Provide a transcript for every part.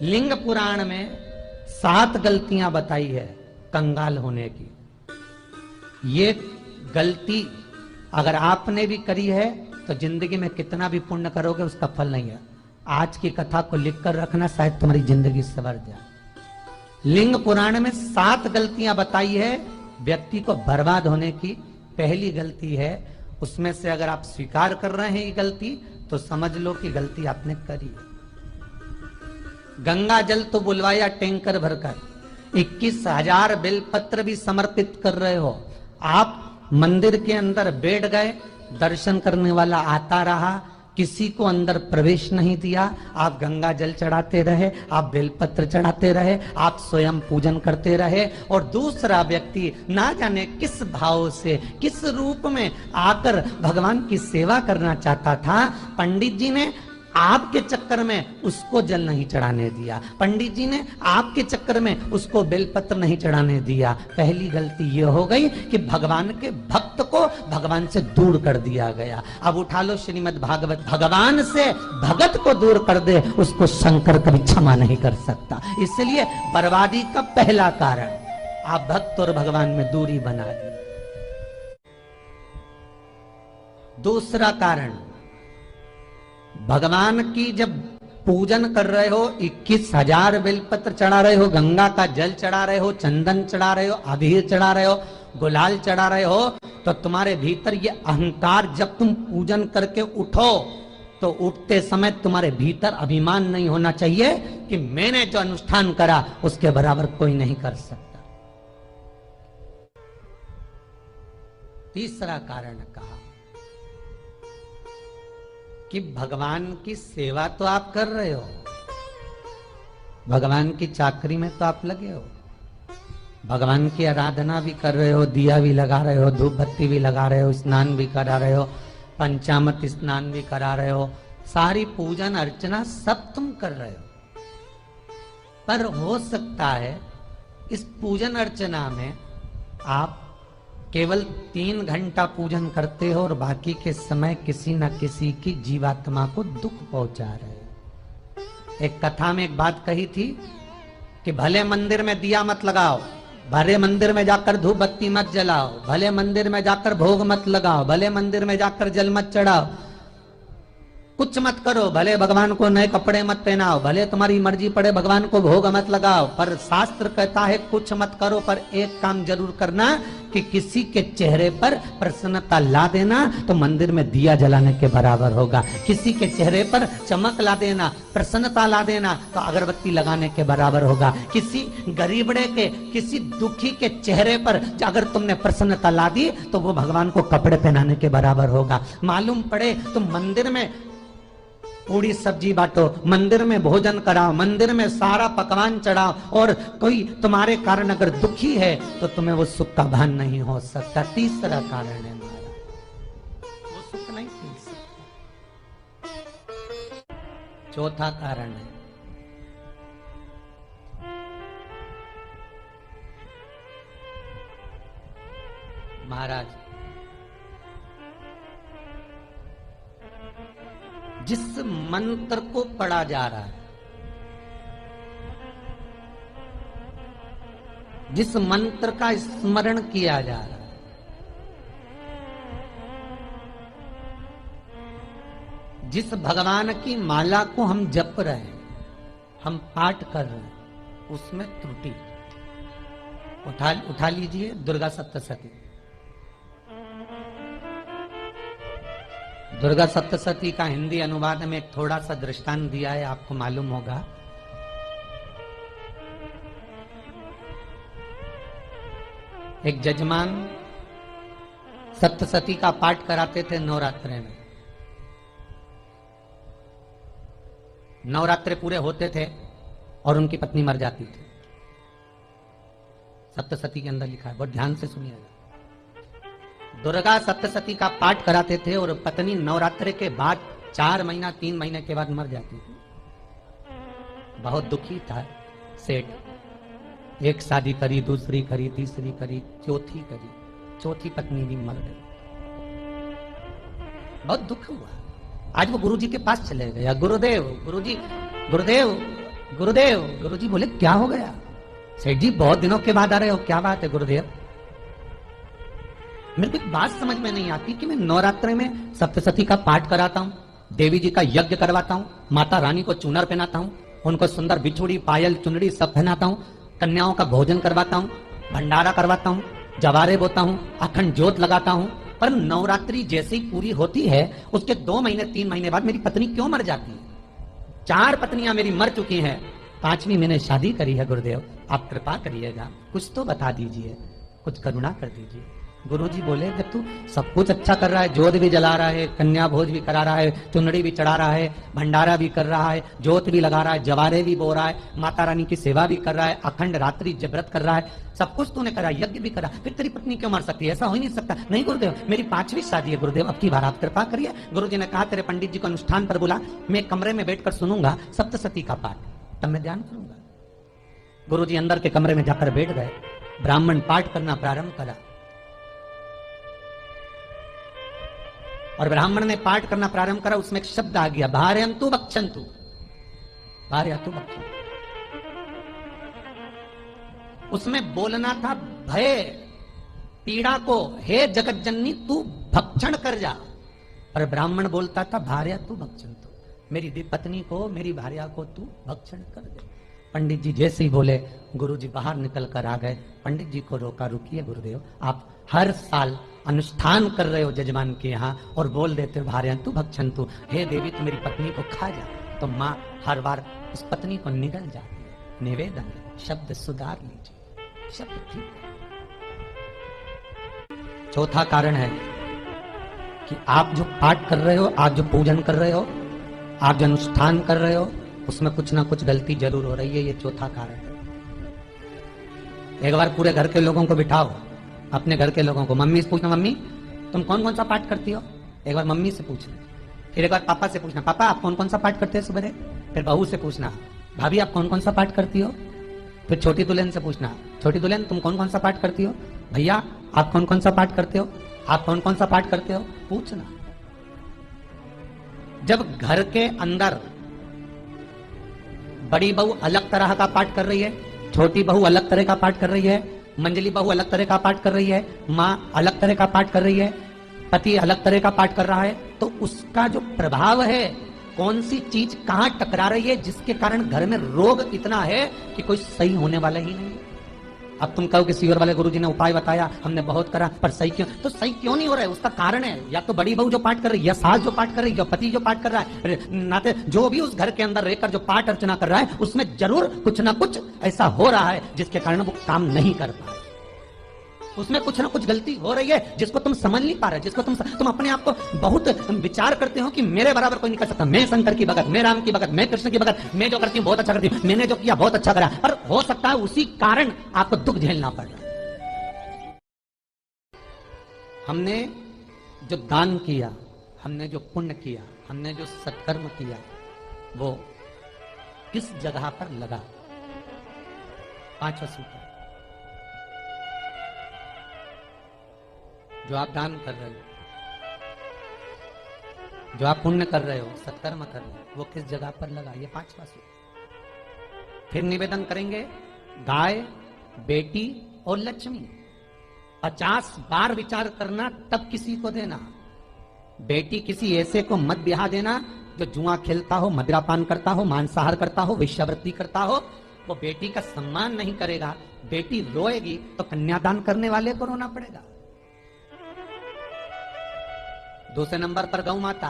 लिंग पुराण में 7 गलतियां बताई है कंगाल होने की। ये गलती अगर आपने भी करी है तो जिंदगी में कितना भी पुण्य करोगे उसका फल नहीं है। आज की कथा को लिखकर रखना, शायद तुम्हारी जिंदगी संवर जाए। लिंग पुराण में 7 गलतियां बताई है व्यक्ति को बर्बाद होने की। पहली गलती है, उसमें से अगर आप स्वीकार कर रहे हैं ये गलती तो समझ लो कि गलती आपने करी है। गंगा जल तो बुलवाया टैंकर भरकर, 21,000 बेलपत्र भी समर्पित कर रहे हो। आप मंदिर के अंदर बैठ गए, दर्शन करने वाला आता रहा, किसी को अंदर प्रवेश नहीं दिया। आप गंगा जल चढ़ाते रहे, आप बेलपत्र चढ़ाते रहे, आप स्वयं पूजन करते रहे, और दूसरा व्यक्ति ना जाने किस भाव से, किस रूप में आकर भगवान की सेवा करना चाहता था। पंडित जी ने आपके चक्कर में उसको जल नहीं चढ़ाने दिया, पंडित जी ने आपके चक्कर में उसको बेलपत्र नहीं चढ़ाने दिया। पहली गलती यह हो गई कि भगवान के भक्त को भगवान से दूर कर दिया गया। अब उठा लो श्रीमद् भागवत, भगवान से भगत को दूर कर दे उसको शंकर कभी क्षमा नहीं कर सकता। इसलिए बर्बादी का पहला कारण आप भक्त और भगवान में दूरी बना दी। दूसरा कारण, भगवान की जब पूजन कर रहे हो, 21,000 बेलपत्र चढ़ा रहे हो, गंगा का जल चढ़ा रहे हो, चंदन चढ़ा रहे हो, अबीर चढ़ा रहे हो, गुलाल चढ़ा रहे हो, तो तुम्हारे भीतर ये अहंकार, जब तुम पूजन करके उठो तो उठते समय तुम्हारे भीतर अभिमान नहीं होना चाहिए कि मैंने जो अनुष्ठान करा उसके बराबर कोई नहीं कर सकता। तीसरा कारण कहा कि भगवान की सेवा तो आप कर रहे हो, भगवान की चाकरी में तो आप लगे हो, भगवान की आराधना भी कर रहे हो, दिया भी लगा रहे हो, धूप बत्ती भी लगा रहे हो, स्नान भी करा रहे हो, पंचामृत स्नान भी करा रहे हो, सारी पूजन अर्चना सब तुम कर रहे हो। पर हो सकता है इस पूजन अर्चना में आप केवल 3 घंटा पूजन करते हो और बाकी के समय किसी न किसी की जीवात्मा को दुख पहुंचा रहे हो। एक कथा में एक बात कही थी कि भले मंदिर में दिया मत लगाओ, भले मंदिर में जाकर धूप बत्ती मत जलाओ, भले मंदिर में जाकर भोग मत लगाओ, भले मंदिर में जाकर जल मत चढ़ाओ, कुछ मत करो, भले भगवान को नए कपड़े मत पहनाओ, भले तुम्हारी मर्जी पड़े भगवान को भोग मत लगाओ, पर शास्त्र कहता है कुछ मत करो, पर एक काम जरूर करना कि किसी के चेहरे पर प्रसन्नता ला देना तो मंदिर में दिया जलाने के बराबर होगा। किसी के चेहरे पर चमक ला देना, प्रसन्नता ला देना तो अगरबत्ती लगाने के बराबर होगा। किसी गरीबड़े के, किसी दुखी के चेहरे पर अगर तुमने प्रसन्नता ला दी तो वो भगवान को कपड़े पहनाने के बराबर होगा। मालूम पड़े तुम मंदिर में पूरी सब्जी बांटो, मंदिर में भोजन कराओ, मंदिर में सारा पकवान चढ़ाओ, और कोई तुम्हारे कारण अगर दुखी है तो तुम्हें वो सुख का भान नहीं हो सकता। तीसरा कारण है हमारा, वो सुख नहीं मिल सकता। चौथा कारण है महाराज, जिस मंत्र को पढ़ा जा रहा है, जिस मंत्र का स्मरण किया जा रहा है, जिस भगवान की माला को हम जप रहे हैं, हम पाठ कर रहे हैं, उसमें त्रुटि। उठा लीजिए दुर्गा सप्तशती। दुर्गा सप्तशती का हिंदी अनुवाद में एक थोड़ा सा दृष्टांत दिया है, आपको मालूम होगा। एक जजमान सप्तशती का पाठ कराते थे नवरात्रे में। नवरात्रे पूरे होते थे और उनकी पत्नी मर जाती थी। सप्तशती के अंदर लिखा है, बहुत ध्यान से सुनिएगा। दुर्गा सप्तशती का पाठ कराते थे और पत्नी नवरात्रे के बाद 4 महीना 3 महीने के बाद मर जाती थी। बहुत दुखी था सेठ। एक शादी करी, दूसरी करी, तीसरी करी, चौथी करी, चौथी पत्नी भी मर गई। बहुत दुख हुआ। आज वो गुरुजी के पास चले गया, गुरुदेव, गुरुजी, गुरुदेव गुरुदेव, गुरुजी बोले क्या हो गया? सेठ जी बहुत दिनों के बाद आ रहे हो, क्या बात है गुरुदेव? मेरे को एक बात समझ में नहीं आती कि मैं नवरात्रि में सप्तशती का पाठ कराता हूँ, देवी जी का यज्ञ करवाता हूँ, माता रानी को चूनर पहनाता हूँ, उनको सुंदर बिछुड़ी पायल चुनरी सब पहनाता हूँ, कन्याओं का भोजन करवाता हूँ, भंडारा करवाता हूँ, जवारे बोता हूँ, अखंड ज्योत लगाता हूँ, पर नवरात्रि जैसे ही पूरी होती है उसके 2 महीने 3 महीने बाद मेरी पत्नी क्यों मर जाती है? 4 पत्नियां मेरी मर चुकी हैं, 5वीं मैंने शादी करी है। गुरुदेव आप कृपा करिएगा, कुछ तो बता दीजिए, कुछ करुणा कर दीजिए। गुरुजी बोले जब तू सब कुछ अच्छा कर रहा है, ज्योत भी जला रहा है, कन्या भोज भी करा रहा है, चुनरी भी चढ़ा रहा है, भंडारा भी कर रहा है, ज्योत भी लगा रहा है, जवारे भी बो रहा है, माता रानी की सेवा भी कर रहा है, अखंड रात्रि व्रत कर रहा है, सब कुछ तूने करा, यज्ञ भी करा, फिर तेरी पत्नी क्यों मर सकती है? ऐसा हो ही नहीं सकता। नहीं गुरुदेव, मेरी 5वीं शादी है गुरुदेव, अब की बार आप कृपा करिए। गुरुजी ने कहा तेरे पंडित जी को अनुष्ठान पर बुला, मैं कमरे में बैठकर सुनूंगा सप्तशती का पाठ, तब मैं ध्यान करूंगा। गुरुजी अंदर के कमरे में जाकर बैठ गए, ब्राह्मण पाठ करना प्रारंभ करा और ब्राह्मण ने पाठ करना प्रारंभ करा। उसमें एक शब्द आ गया, भार्यन्तु भक्षन्तु, भार्यन्तु भक्षन्तु। उसमें बोलना था भय पीड़ा को, हे जगत जननी तू भक्षण कर जा, पर ब्राह्मण बोलता था भार्यन्तु भक्षन्तु, मेरी पत्नी को, मेरी भार्या को तू भक्षण कर दे। पंडित जी जैसे ही बोले, गुरुजी बाहर निकल कर आ गए। पंडित जी को रोका, रुकिए गुरुदेव, आप हर साल अनुष्ठान कर रहे हो जजमान के यहाँ और बोल देते हो भार्यन्तु भक्षन्तु, हे देवी तू मेरी पत्नी को खा जा, तो माँ हर बार उस पत्नी को निगल जाती है। निवेदन है, शब्द सुधार लीजिए, शब्द ठीक है। चौथा कारण है कि आप जो पाठ कर रहे हो, आप जो पूजन कर रहे हो, आप जो अनुष्ठान कर रहे हो, उसमें कुछ ना कुछ गलती जरूर हो रही है। ये चौथा कारण है। एक बार पूरे घर के लोगों को बिठाओ, अपने घर के लोगों को, मम्मी से पूछना, मम्मी तुम कौन कौन सा पाठ करती हो? एक बार मम्मी से पूछना, फिर एक बार पापा से पूछना, पापा आप कौन कौन सा पाठ करते हो सुबह? फिर बहू से पूछना, भाभी आप कौन कौन सा पाठ करती हो? फिर छोटी दुल्हन से पूछना, छोटी दुल्हन तुम कौन कौन सा पाठ करती हो? भैया आप कौन कौन सा पाठ करते हो? आप कौन कौन सा पाठ करते हो? पूछना। जब घर के अंदर बड़ी बहू अलग तरह का पाठ कर रही है, छोटी बहू अलग तरह का पाठ कर रही है, मंजली बहू अलग तरह का पाठ कर रही है, माँ अलग तरह का पाठ कर रही है, पति अलग तरह का पाठ कर रहा है, तो उसका जो प्रभाव है, कौन सी चीज कहां टकरा रही है, जिसके कारण घर में रोग इतना है कि कोई सही होने वाला ही नहीं। अब तुम कहो कि सीवर वाले गुरुजी ने उपाय बताया, हमने बहुत करा, पर सही क्यों? तो सही क्यों नहीं हो रहा है? उसका कारण है या तो बड़ी बहू जो पाठ कर रही है, या सास जो पाठ कर रही है, या पति जो पाठ कर रहा है, नाते जो भी उस घर के अंदर रहकर जो पाठ अर्चना कर रहा है, उसमें जरूर कुछ ना कुछ ऐसा हो रहा है जिसके कारण वो काम नहीं कर पा रहे। उसमें कुछ ना कुछ गलती हो रही है जिसको तुम समझ नहीं पा रहे, जिसको तुम अपने आप को बहुत विचार करते हो कि मेरे बराबर कोई नहीं कर सकता, मैं शंकर की भगत, मैं राम की भगत, मैं कृष्ण की भगत, मैं जो करती हूँ बहुत अच्छा करती हूँ, मैंने जो किया बहुत अच्छा करा, पर हो सकता है उसी कारण आपको दुख झेलना पड़ रहा है। हमने जो दान किया, हमने जो पुण्य किया, हमने जो सत्कर्म किया, वो किस जगह पर लगा? 5वां सूत्र, जो आप दान कर रहे हो, जो आप पुण्य कर रहे हो, सत्कर्म कर रहे हो, वो किस जगह पर लगा? ये 5वां सूत्र। फिर निवेदन करेंगे, गाय, बेटी और लक्ष्मी 50 बार विचार करना, तब किसी को देना। बेटी किसी ऐसे को मत ब्याह देना जो जुआ खेलता हो, मदिरापान करता हो, मांसाहार करता हो, वेश्यावृत्ति करता हो। वो बेटी का सम्मान नहीं करेगा, बेटी रोएगी तो कन्यादान करने वाले को रोना पड़ेगा। दूसरे नंबर पर गौ माता।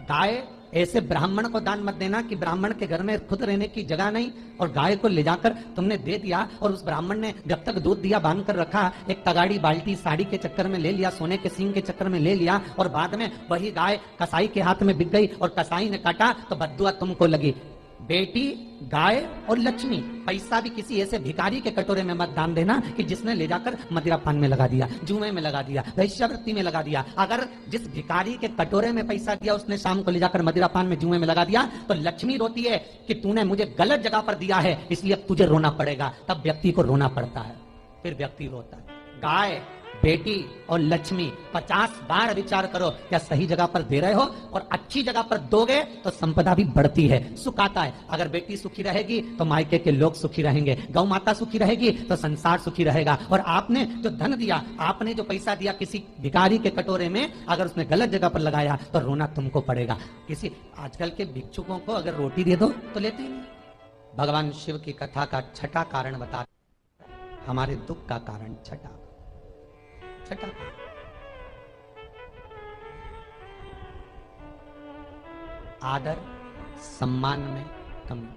गाय, ऐसे ब्राह्मण को दान मत देना कि ब्राह्मण के घर में खुद रहने की जगह नहीं और गाय को ले जाकर तुमने दे दिया और उस ब्राह्मण ने जब तक दूध दिया बांध कर रखा, एक तगाड़ी बाल्टी साड़ी के चक्कर में ले लिया, सोने के सींग के चक्कर में ले लिया और बाद में वही गाय कसाई के हाथ में बिक गई और कसाई ने काटा तो बद्दुआ तुमको लगी। बेटी, गाय और लक्ष्मी, पैसा भी किसी ऐसे भिखारी के कटोरे में मत दान देना कि जिसने ले जाकर मदिरापान में लगा दिया, जुए में लगा दिया, वेश्यावृत्ति में लगा दिया। अगर जिस भिखारी के कटोरे में पैसा दिया उसने शाम को ले जाकर मदिरापान में, जुए में लगा दिया, तो लक्ष्मी रोती है कि तूने मुझे गलत जगह पर दिया है, इसलिए अब तुझे रोना पड़ेगा। तब व्यक्ति को रोना पड़ता है, फिर व्यक्ति रोता है। गाय, बेटी और लक्ष्मी 50 बार विचार करो, क्या सही जगह पर दे रहे हो? और अच्छी जगह पर दोगे तो संपदा भी बढ़ती है, सुख आता है। अगर बेटी सुखी रहेगी तो मायके के लोग सुखी रहेंगे, गौ माता सुखी रहेगी तो संसार सुखी रहेगा। और आपने जो धन दिया, आपने जो पैसा दिया किसी भिखारी के कटोरे में, अगर उसने गलत जगह पर लगाया तो रोना तुमको पड़ेगा। किसी आजकल के भिक्षुकों को अगर रोटी दे दो तो लेते ही नहीं। भगवान शिव की कथा का छठा कारण बता, हमारे दुख का कारण छठा आदर सम्मान में कमी।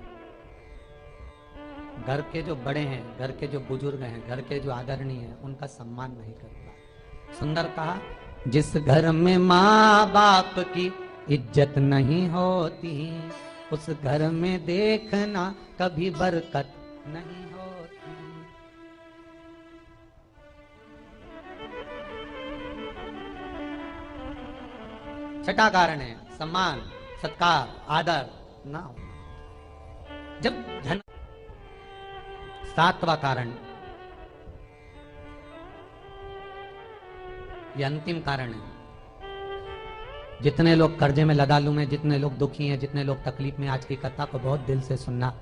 घर के जो बड़े हैं, घर के जो बुजुर्ग हैं, घर के जो आदरणीय हैं, उनका सम्मान नहीं करता। सुंदर कहा, जिस घर में माँ बाप की इज्जत नहीं होती, उस घर में देखना कभी बरकत नहीं होती। छठा कारण है सम्मान, सत्कार, आदर ना हो। जब धन। सातवां कारण, ये अंतिम कारण है। जितने लोग कर्जे में लदालू में, जितने लोग दुखी हैं, जितने लोग तकलीफ में, आज की कथा को बहुत दिल से सुनना,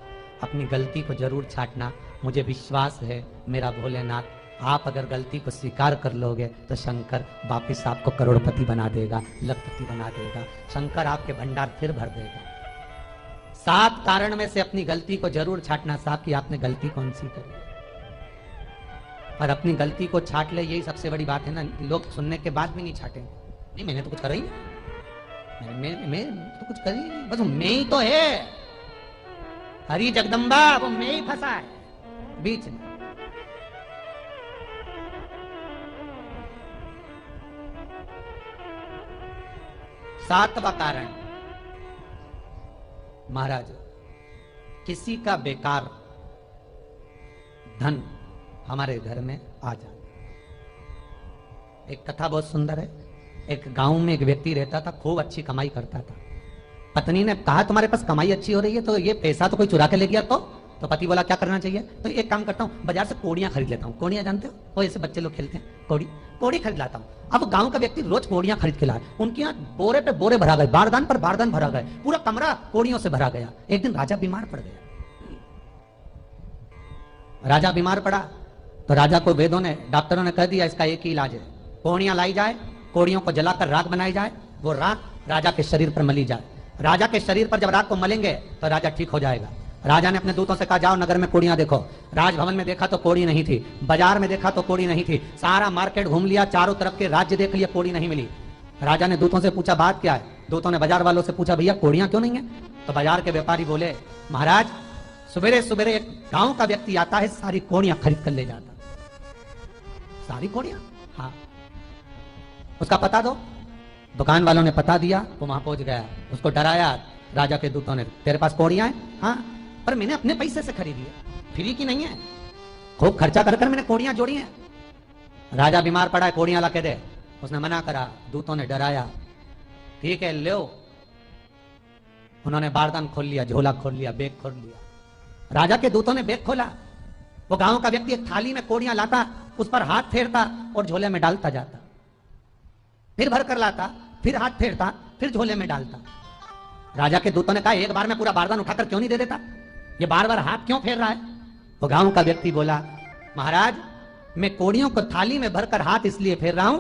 अपनी गलती को जरूर छांटना। मुझे विश्वास है मेरा भोलेनाथ, आप अगर गलती को स्वीकार कर लोगे तो शंकर वापिस आपको करोड़पति बना देगा, लखपति बना देगा। शंकर आपके भंडार फिर भर देगा। 7 कारण में से अपनी गलती को जरूर छांटना साहब कि आपने गलती कौन सी करी, और अपनी गलती को छांट ले, यही सबसे बड़ी बात है ना। लोग सुनने के बाद भी नहीं छाटेंगे, नहीं मैंने तो कुछ करा ही नहीं, मैं तो कुछ करी नहीं, बस मैं ही तो है, हरी जगदम्बा वो मैं ही फंसा है बीच में। सातवां कारण, महाराज किसी का बेकार धन हमारे घर में आ जाए। एक कथा बहुत सुंदर है। एक गांव में एक व्यक्ति रहता था, खूब अच्छी कमाई करता था। पत्नी ने कहा तुम्हारे पास कमाई अच्छी हो रही है तो ये पैसा तो कोई चुरा के ले गया, तो पति बोला क्या करना चाहिए? तो एक काम करता हूँ, बाजार से कोड़ियां खरीद लेता हूँ। कोड़ियां जानते हो, वो ऐसे बच्चे लोग खेलते हैं, कोड़ी खरीद लाता हूँ। अब गांव का व्यक्ति रोज कोड़ियां खरीद के लाए, उनके यहाँ बोरे पे बोरे भरा गए, बारदान पर बारदान भरा गए, पूरा कमरा कोड़ियों से भरा गया। एक दिन राजा बीमार पड़ गया। राजा बीमार पड़ा तो राजा को वेदों ने, डॉक्टरों ने कह दिया इसका एक ही इलाज है, कोड़ियां लाई जाए, कोड़ियों को जलाकर राख बनाई जाए, वो राख राजा के शरीर पर मली जाए। राजा के शरीर पर जब राख को मलेंगे तो राजा ठीक हो जाएगा। राजा ने अपने दूतों से कहा जाओ नगर में कोड़ियां देखो। राजभवन में देखा तो कोड़ी नहीं थी, बाजार में देखा तो कोड़ी नहीं थी, सारा मार्केट घूम लिया, चारों तरफ के राज्य देख लिया, कोड़ी नहीं मिली। राजा ने दूतों से पूछा बात क्या है? दूतों ने बाजार वालों से पूछा भैया कोड़ियां क्यों नहीं है? तो बाजार के व्यापारी बोले महाराज सवेरे सवेरे एक गांव का व्यक्ति आता है, सारी कोड़ियां खरीद कर ले जाता। सारी कोड़ियां? हाँ। उसका पता दो। दुकान वालों ने पता दिया, वो वहां पहुंच गया, उसको डराया राजा के दूतों ने, तेरे पास कोड़ियां हैं? हाँ, पर मैंने अपने पैसे से खरीदी है, फ्री की नहीं है, खूब खर्चा कर कर मैंने कोड़ियां जोड़ी हैं। राजा बीमार पड़ा है, कोड़ियां ला के दे। उसने मना करा, दूतों ने डराया, ठीक है लो। उन्होंने बारदान खोल लिया, झोला खोल लिया, बैग खोल लिया। राजा के दूतों ने बैग खोला, वो गांव का व्यक्ति एक थाली में कोड़ियां लाता, उस पर हाथ फेरता और झोले में डालता जाता, फिर भर कर लाता, फिर हाथ फेरता, फिर झोले में डालता। राजा के दूतों ने कहा एक बार में पूरा बारदान उठाकर क्यों नहीं दे देता, ये बार बार हाथ क्यों फेर रहा है? वो गांव का व्यक्ति बोला महाराज मैं कोड़ियों को थाली में भरकर हाथ इसलिए फेर रहा हूं,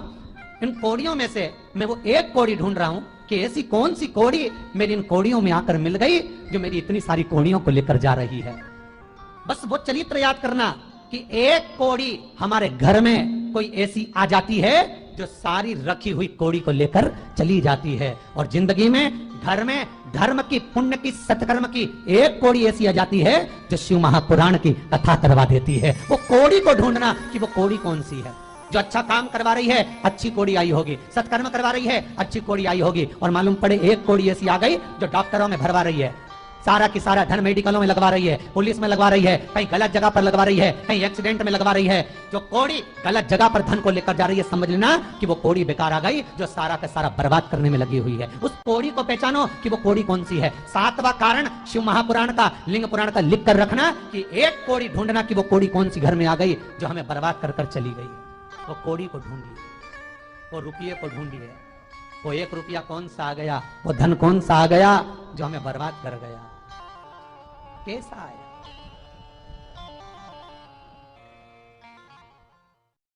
इन कोड़ियों में से मैं वो एक कोड़ी ढूंढ रहा हूं कि ऐसी कौन सी कोड़ी मेरी इन कोड़ियों में आकर मिल गई जो मेरी इतनी सारी कोड़ियों को लेकर जा रही है। बस वो चरित्र याद करना कि एक कोड़ी हमारे घर में कोई ऐसी आ जाती है जो सारी रखी हुई कोड़ी को लेकर चली जाती है। और जिंदगी में घर में धर्म की, पुण्य की, सत्कर्म की एक कोड़ी ऐसी आ जाती है जो शिव महापुराण की कथा करवा देती है। वो कोड़ी को ढूंढना कि वो कोड़ी कौन सी है। जो अच्छा काम करवा रही है अच्छी कोड़ी आई होगी, सत्कर्म करवा रही है अच्छी कोड़ी आई होगी, और मालूम पड़े एक कोड़ी ऐसी आ गई जो डॉक्टरों में भरवा रही है, सारा की सारा धन मेडिकलों में लगवा रही है, पुलिस में लगवा रही है, कहीं गलत जगह पर लगवा रही है, कहीं एक्सीडेंट में लगवा रही है। जो कोड़ी गलत जगह पर धन को लेकर जा रही है, समझ लेना कि वो कोड़ी बेकार आ गई जो सारा का सारा बर्बाद करने में लगी हुई है। उस कोड़ी को पहचानो कि वो कोड़ी कौन सी है। 7वां कारण शिव महापुराण का, लिंग पुराण का लिख कर रखना कि एक कोड़ी ढूंढना कि वो कोड़ी कौन सी घर में आ गई जो हमें बर्बाद कर कर चली गई। वो कौड़ी को ढूंढिए, वो रुपये को ढूंढिए। वो 1 रुपया कौन सा आ गया, वो धन कौन सा आ गया जो हमें बर्बाद कर गया। कैसा आया?